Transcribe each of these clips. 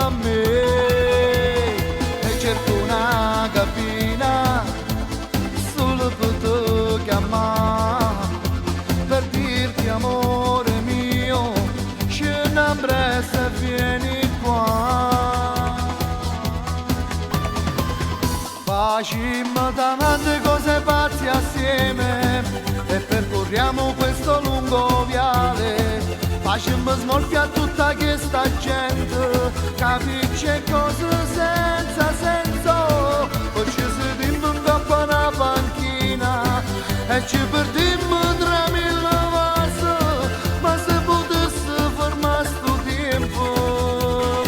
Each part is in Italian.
a me e cerco una cabina solo per te chiamare, per dirti amore mio, scena a Brescia e vieni qua. Facciamo tante cose pazze assieme e percorriamo questo lungo viale. Facciamo smorfia tutta questa gente, capisce cose senza senso. Poi ci sediamo in capo a una panchina e ci perdiamo tra mille vasi. Ma se potesse fermare sto tempo,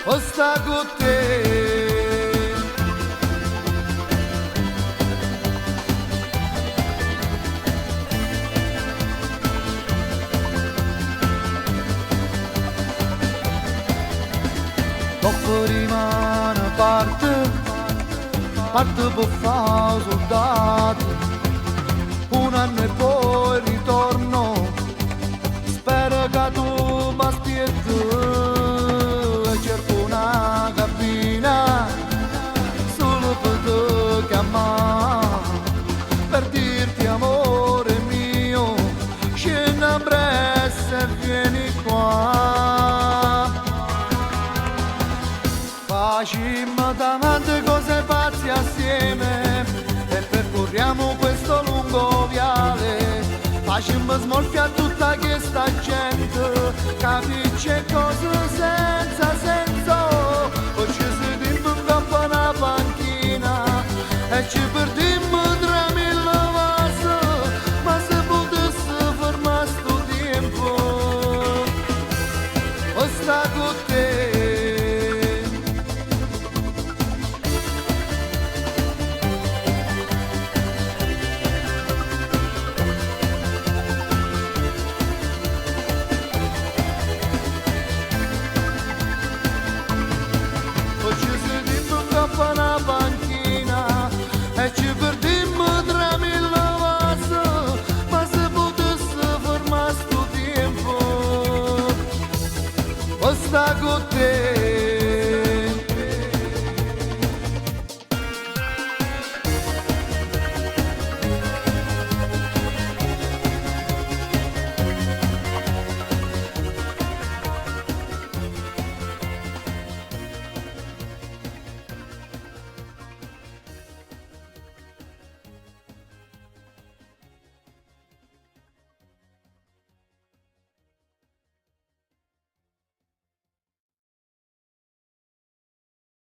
o sta con te. Dopo rimane parte per fare soldato, un anno e poi ritorno, spero che tu mi aspetti e cerco una cabina solo per te chiamare, per dirti amore mio, scendi a Brescia e vieni qua. Facciamo tante cose pazze assieme e percorriamo questo lungo viale. Facciamo smorfia tutta questa gente, capisce cose senza senso. Poi ci sediamo in capo a una panchina e ci perdiamo tra mille vasi. Ma se potesse fermare sto tempo, o sta con te.